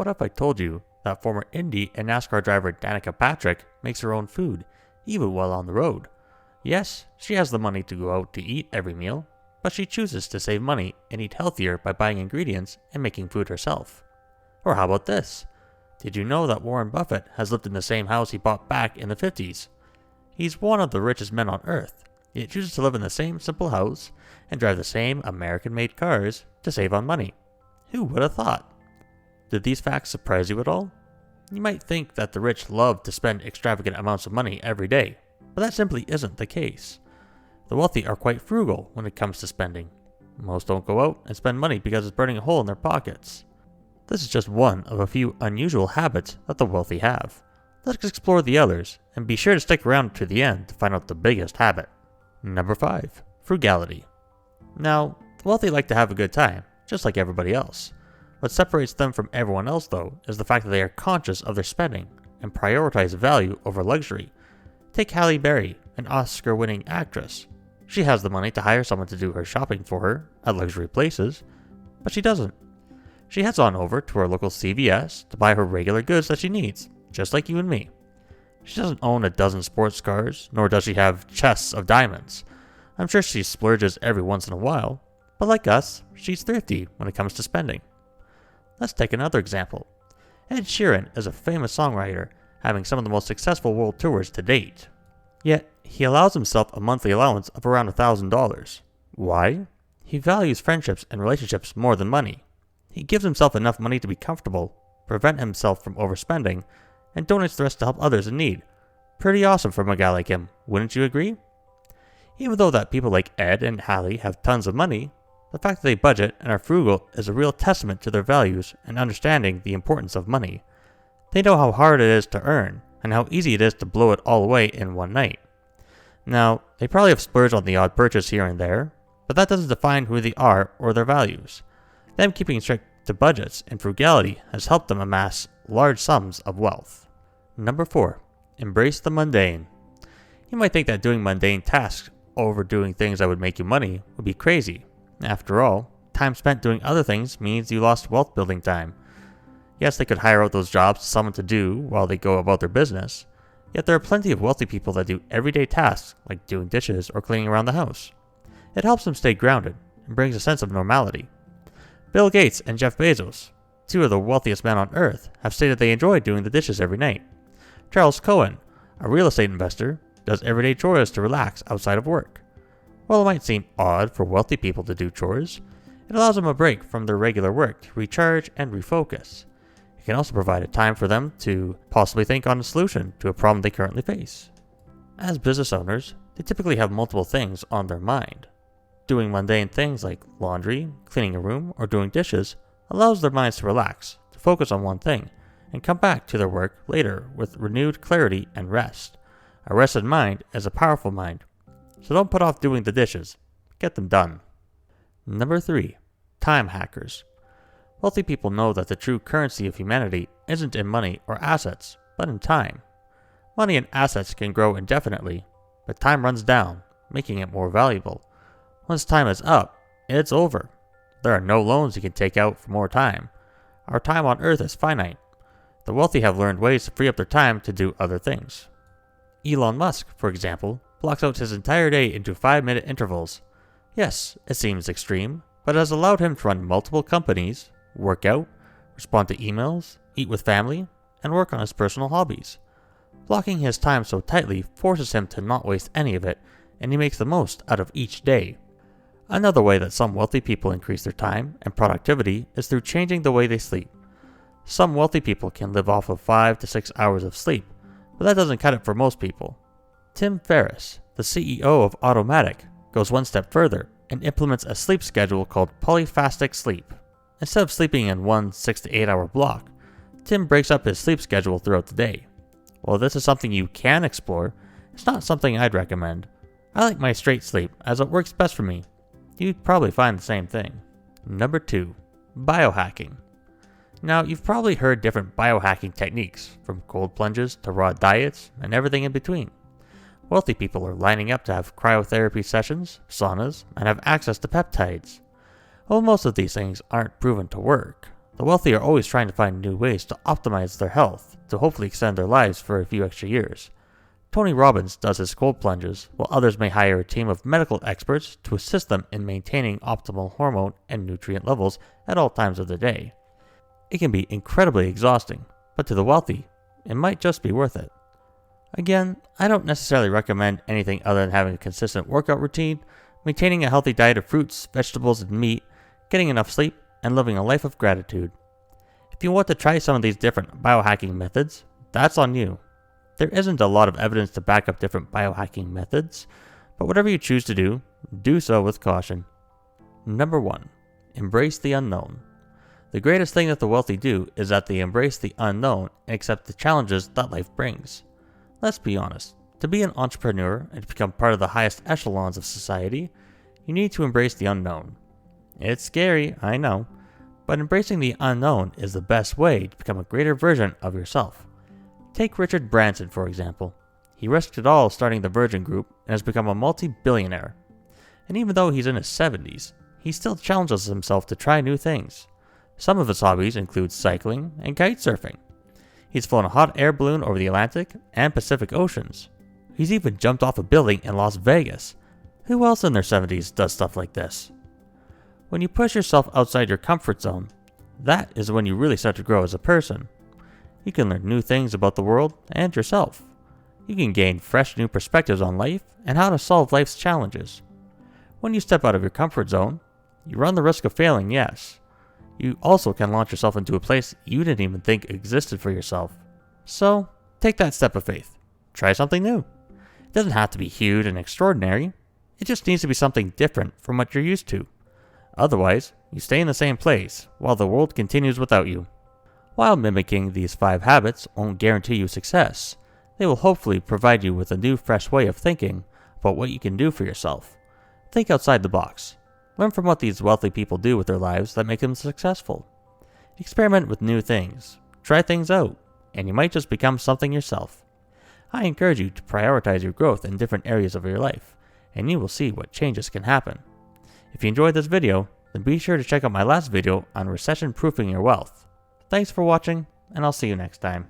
What if I told you that former Indy and NASCAR driver Danica Patrick makes her own food, even while on the road? Yes, she has the money to go out to eat every meal, but she chooses to save money and eat healthier by buying ingredients and making food herself. Or how about this? Did you know that Warren Buffett has lived in the same house he bought back in the 50s? He's one of the richest men on earth, yet chooses to live in the same simple house and drive the same American-made cars to save on money. Who would have thought? Did these facts surprise you at all? You might think that the rich love to spend extravagant amounts of money every day, but that simply isn't the case. The wealthy are quite frugal when it comes to spending. Most don't go out and spend money because it's burning a hole in their pockets. This is just one of a few unusual habits that the wealthy have. Let's explore the others, and be sure to stick around to the end to find out the biggest habit. Number 5. Frugality. Now, the wealthy like to have a good time, just like everybody else. What separates them from everyone else, though, is the fact that they are conscious of their spending and prioritize value over luxury. Take Halle Berry, an Oscar-winning actress. She has the money to hire someone to do her shopping for her at luxury places, but she doesn't. She heads on over to her local CVS to buy her regular goods that she needs, just like you and me. She doesn't own a dozen sports cars, nor does she have chests of diamonds. I'm sure she splurges every once in a while, but like us, she's thrifty when it comes to spending. Let's take another example. Ed Sheeran is a famous songwriter, having some of the most successful world tours to date. Yet, he allows himself a monthly allowance of around $1,000. Why? He values friendships and relationships more than money. He gives himself enough money to be comfortable, prevent himself from overspending, and donates the rest to help others in need. Pretty awesome from a guy like him, wouldn't you agree? Even though that people like Ed and Halle have tons of money, the fact that they budget and are frugal is a real testament to their values and understanding the importance of money. They know how hard it is to earn, and how easy it is to blow it all away in one night. Now, they probably have splurged on the odd purchase here and there, but that doesn't define who they are or their values. Them keeping strict to budgets and frugality has helped them amass large sums of wealth. Number 4. Embrace the mundane. You might think that doing mundane tasks over doing things that would make you money would be crazy. After all, time spent doing other things means you lost wealth building time. Yes, they could hire out those jobs to someone to do while they go about their business, yet there are plenty of wealthy people that do everyday tasks like doing dishes or cleaning around the house. It helps them stay grounded and brings a sense of normality. Bill Gates and Jeff Bezos, two of the wealthiest men on earth, have stated they enjoy doing the dishes every night. Charles Cohen, a real estate investor, does everyday chores to relax outside of work. While it might seem odd for wealthy people to do chores, it allows them a break from their regular work to recharge and refocus. It can also provide a time for them to possibly think on a solution to a problem they currently face. As business owners, they typically have multiple things on their mind. Doing mundane things like laundry, cleaning a room, or doing dishes allows their minds to relax, to focus on one thing, and come back to their work later with renewed clarity and rest. A rested mind is a powerful mind, so don't put off doing the dishes. Get them done. Number 3. Time hackers. Wealthy people know that the true currency of humanity isn't in money or assets, but in time. Money and assets can grow indefinitely, but time runs down, making it more valuable. Once time is up, it's over. There are no loans you can take out for more time. Our time on Earth is finite. The wealthy have learned ways to free up their time to do other things. Elon Musk, for example, blocks out his entire day into 5-minute intervals. Yes, it seems extreme, but it has allowed him to run multiple companies, work out, respond to emails, eat with family, and work on his personal hobbies. Blocking his time so tightly forces him to not waste any of it, and he makes the most out of each day. Another way that some wealthy people increase their time and productivity is through changing the way they sleep. Some wealthy people can live off of 5 to 6 hours of sleep, but that doesn't cut it for most people. Tim Ferriss, the CEO of Automatic, goes one step further and implements a sleep schedule called polyphasic sleep. Instead of sleeping in one 6 to 8 hour block, Tim breaks up his sleep schedule throughout the day. While this is something you can explore, it's not something I'd recommend. I like my straight sleep as it works best for me. You'd probably find the same thing. Number 2. Biohacking. Now, you've probably heard different biohacking techniques, from cold plunges to raw diets and everything in between. Wealthy people are lining up to have cryotherapy sessions, saunas, and have access to peptides. While most of these things aren't proven to work, The wealthy are always trying to find new ways to optimize their health to hopefully extend their lives for a few extra years. Tony Robbins does his cold plunges, while others may hire a team of medical experts to assist them in maintaining optimal hormone and nutrient levels at all times of the day. It can be incredibly exhausting, but to the wealthy, it might just be worth it. Again, I don't necessarily recommend anything other than having a consistent workout routine, maintaining a healthy diet of fruits, vegetables, and meat, getting enough sleep, and living a life of gratitude. If you want to try some of these different biohacking methods, that's on you. There isn't a lot of evidence to back up different biohacking methods, but whatever you choose to do so with caution. Number 1. Embrace the unknown. The greatest thing that the wealthy do is that they embrace the unknown and accept the challenges that life brings. Let's be honest, to be an entrepreneur and to become part of the highest echelons of society, you need to embrace the unknown. It's scary, I know, but embracing the unknown is the best way to become a greater version of yourself. Take Richard Branson, for example. He risked it all starting the Virgin Group and has become a multi-billionaire. And even though he's in his 70s, he still challenges himself to try new things. Some of his hobbies include cycling and kite surfing. He's flown a hot air balloon over the Atlantic and Pacific Oceans. He's even jumped off a building in Las Vegas. Who else in their 70s does stuff like this? When you push yourself outside your comfort zone, that is when you really start to grow as a person. You can learn new things about the world and yourself. You can gain fresh new perspectives on life and how to solve life's challenges. When you step out of your comfort zone, you run the risk of failing, yes. You also can launch yourself into a place you didn't even think existed for yourself. So, take that step of faith. Try something new. It doesn't have to be huge and extraordinary. It just needs to be something different from what you're used to. Otherwise, you stay in the same place while the world continues without you. While mimicking these 5 habits won't guarantee you success, they will hopefully provide you with a new, fresh way of thinking about what you can do for yourself. Think outside the box. Learn from what these wealthy people do with their lives that make them successful. Experiment with new things. Try things out, and you might just become something yourself. I encourage you to prioritize your growth in different areas of your life, and you will see what changes can happen. If you enjoyed this video, then be sure to check out my last video on recession-proofing your wealth. Thanks for watching, and I'll see you next time.